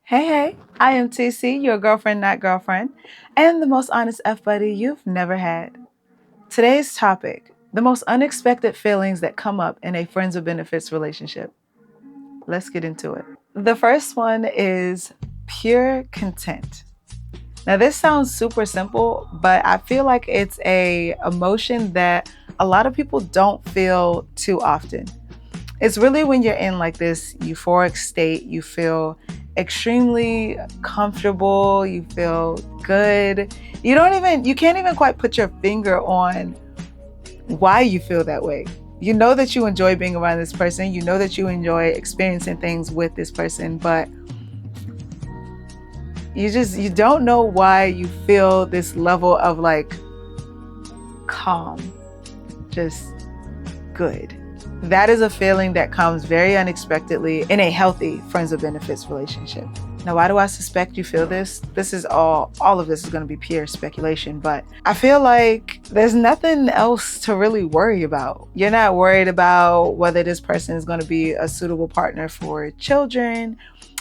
Hey, I am TC, your girlfriend, not girlfriend, and the most honest F buddy you've never had. Today's topic, the most unexpected feelings that come up in a friends with benefits relationship. Let's get into it. The first one is pure content. Now, this sounds super simple, but I feel like it's a emotion that a lot of people don't feel too often. It's really when you're in like this euphoric state, you feel extremely comfortable, you feel good. You can't even quite put your finger on why you feel that way. You know that you enjoy being around this person, you know that you enjoy experiencing things with this person, but you don't know why you feel this level of like calm, just good. That is a feeling that comes very unexpectedly in a healthy friends with benefits relationship. Now, why do I suspect you feel this? This is all of this is going to be pure speculation, but I feel like there's nothing else to really worry about. You're not worried about whether this person is going to be a suitable partner for children,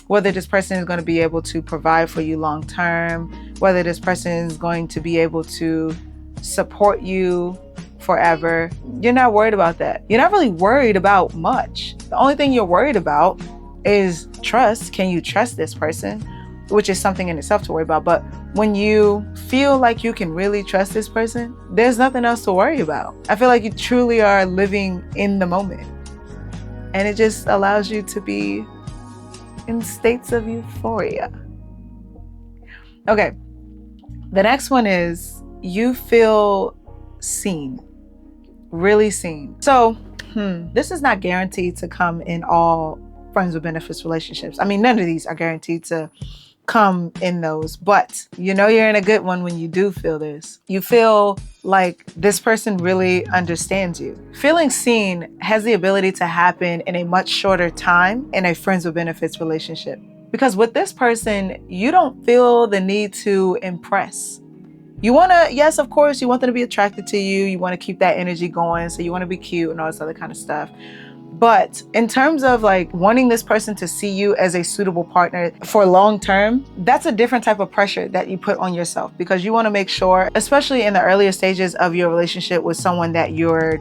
whether this person is going to be able to provide for you long term, whether this person is going to be able to support you forever. You're not worried about that. You're not really worried about much. The only thing you're worried about is trust. Can you trust this person? Which is something in itself to worry about. But when you feel like you can really trust this person, there's nothing else to worry about. I feel like you truly are living in the moment. And it just allows you to be in states of euphoria. Okay. The next one is you feel seen. Really seen. So, this is not guaranteed to come in all friends with benefits relationships. I mean, none of these are guaranteed to come in those, but you know you're in a good one when you do feel this. You feel like this person really understands you. Feeling seen has the ability to happen in a much shorter time in a friends with benefits relationship. Because with this person, you don't feel the need to impress. You want to, yes, of course, you want them to be attracted to you. You want to keep that energy going. So you want to be cute and all this other kind of stuff. But in terms of like wanting this person to see you as a suitable partner for long term, that's a different type of pressure that you put on yourself because you want to make sure, especially in the earlier stages of your relationship with someone that you're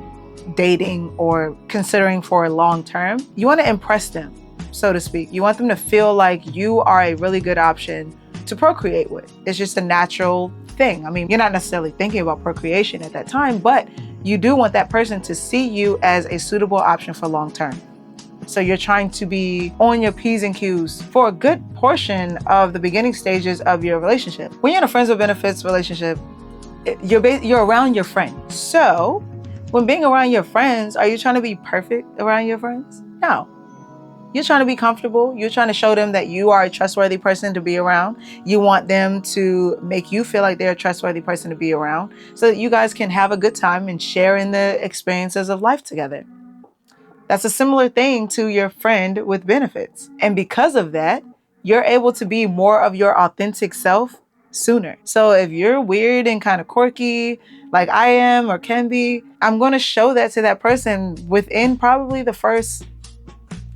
dating or considering for long term, you want to impress them, so to speak. You want them to feel like you are a really good option to procreate with. It's just a natural thing. I mean, you're not necessarily thinking about procreation at that time, but you do want that person to see you as a suitable option for long term. So you're trying to be on your P's and Q's for a good portion of the beginning stages of your relationship. When you're in a friends with benefits relationship, you're around your friends. So when being around your friends, are you trying to be perfect around your friends? No. You're trying to be comfortable. You're trying to show them that you are a trustworthy person to be around. You want them to make you feel like they're a trustworthy person to be around so that you guys can have a good time and share in the experiences of life together. That's a similar thing to your friend with benefits. And because of that, you're able to be more of your authentic self sooner. So if you're weird and kind of quirky, like I am or can be, I'm going to show that to that person within probably the first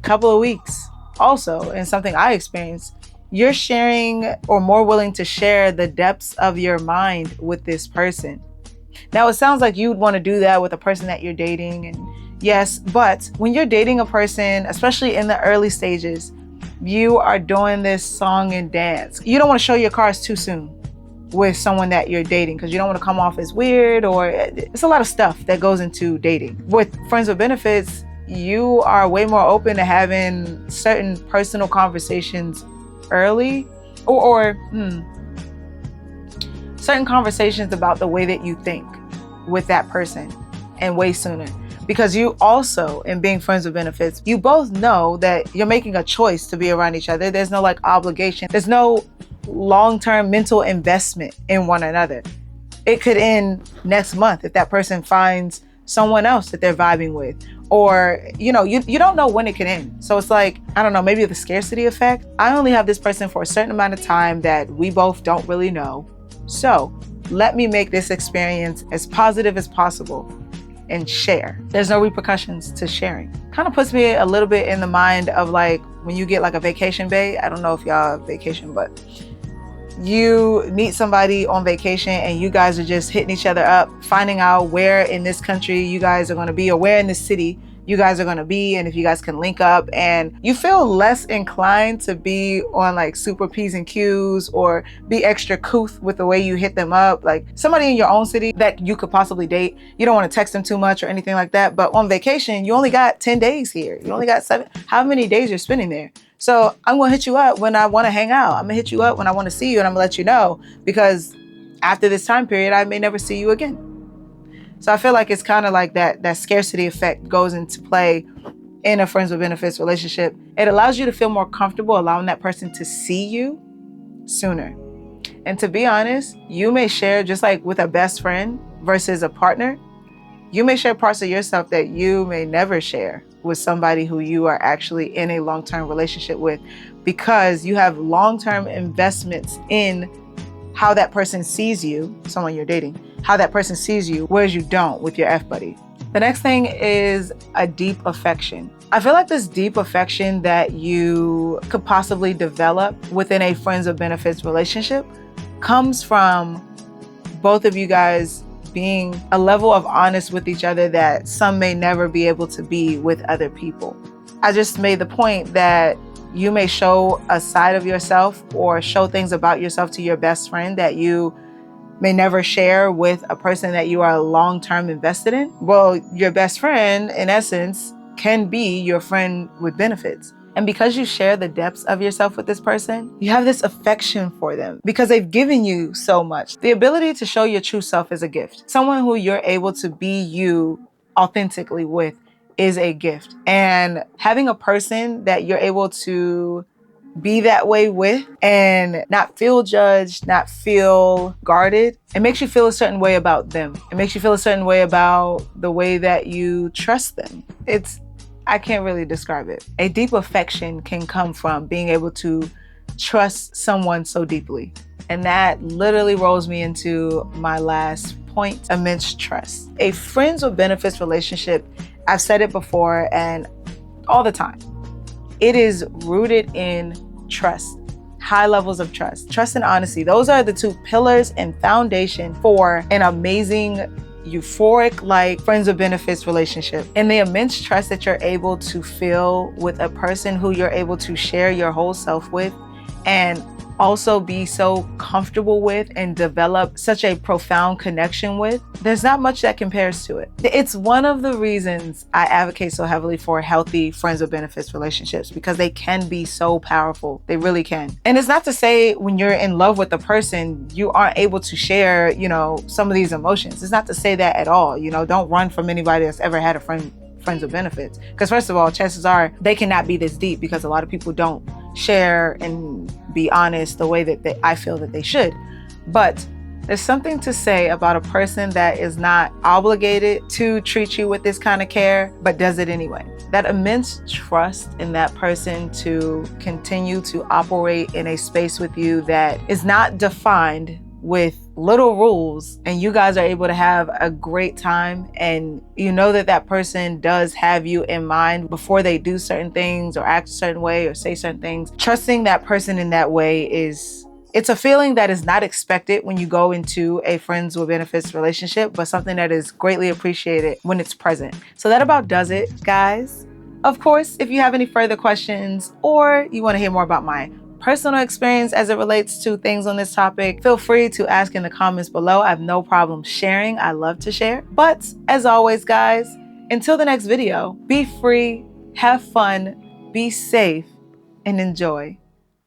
couple of weeks. Also, and something I experienced, you're sharing or more willing to share the depths of your mind with this person. Now, it sounds like you'd want to do that with a person that you're dating, and yes, but when you're dating a person, especially in the early stages, you are doing this song and dance. You don't want to show your cards too soon with someone that you're dating because you don't want to come off as weird, or it's a lot of stuff that goes into dating. With friends with benefits, you are way more open to having certain personal conversations early or certain conversations about the way that you think with that person and way sooner. Because you also, in being friends with benefits, you both know that you're making a choice to be around each other. There's no like obligation. There's no long-term mental investment in one another. It could end next month if that person finds someone else that they're vibing with. Or, you don't know when it can end. So it's like, I don't know, maybe the scarcity effect. I only have this person for a certain amount of time that we both don't really know. So let me make this experience as positive as possible and share. There's no repercussions to sharing. Kind of puts me a little bit in the mind of like when you get like a vacation bae. I don't know if y'all vacation, but you meet somebody on vacation and you guys are just hitting each other up, finding out where in this country you guys are going to be, or where in this city you guys are going to be, and if you guys can link up, and you feel less inclined to be on like super P's and Q's or be extra couth with the way you hit them up. Like somebody in your own city that you could possibly date, you don't want to text them too much or anything like that, but on vacation you only got 10 days here, you only got 7, how many days you're spending there. So I'm gonna hit you up when I wanna hang out. I'm gonna hit you up when I wanna see you, and I'm gonna let you know, because after this time period, I may never see you again. So I feel like it's kind of like that scarcity effect goes into play in a friends with benefits relationship. It allows you to feel more comfortable allowing that person to see you sooner. And to be honest, you may share, just like with a best friend versus a partner, you may share parts of yourself that you may never share with somebody who you are actually in a long-term relationship with, because you have long-term investments in how that person sees you, someone you're dating, how that person sees you, whereas you don't with your F-buddy. The next thing is a deep affection. I feel like this deep affection that you could possibly develop within a friends with benefits relationship comes from both of you guys being a level of honest with each other that some may never be able to be with other people. I just made the point that you may show a side of yourself or show things about yourself to your best friend that you may never share with a person that you are long-term invested in. Well, your best friend, in essence, can be your friend with benefits. And because you share the depths of yourself with this person, you have this affection for them because they've given you so much. The ability to show your true self is a gift. Someone who you're able to be you authentically with is a gift. And having a person that you're able to be that way with and not feel judged, not feel guarded, it makes you feel a certain way about them. It makes you feel a certain way about the way that you trust them. I can't really describe it. A deep affection can come from being able to trust someone so deeply. And that literally rolls me into my last point, immense trust. A friends with benefits relationship, I've said it before and all the time, it is rooted in trust, high levels of trust. Trust and honesty, those are the two pillars and foundation for an amazing, euphoric, like friends with benefits relationship. And the immense trust that you're able to feel with a person who you're able to share your whole self with and also be so comfortable with and develop such a profound connection with, there's not much that compares to it. It's one of the reasons I advocate so heavily for healthy friends with benefits relationships, because they can be so powerful. They really can. And it's not to say when you're in love with the person, you aren't able to share, some of these emotions. It's not to say that at all. Don't run from anybody that's ever had a friends with benefits. Because first of all, chances are they cannot be this deep, because a lot of people don't share and be honest the way that I feel that they should. But there's something to say about a person that is not obligated to treat you with this kind of care, but does it anyway. That immense trust in that person to continue to operate in a space with you that is not defined with little rules, and you guys are able to have a great time, and you know that person does have you in mind before they do certain things or act a certain way or say certain things. Trusting that person in that way it's a feeling that is not expected when you go into a friends with benefits relationship, but something that is greatly appreciated when it's present. So that about does it, guys. Of course, if you have any further questions or you want to hear more about my personal experience as it relates to things on this topic, feel free to ask in the comments below. I have no problem sharing. I love to share. But as always, guys, until the next video, be free, have fun, be safe, and enjoy.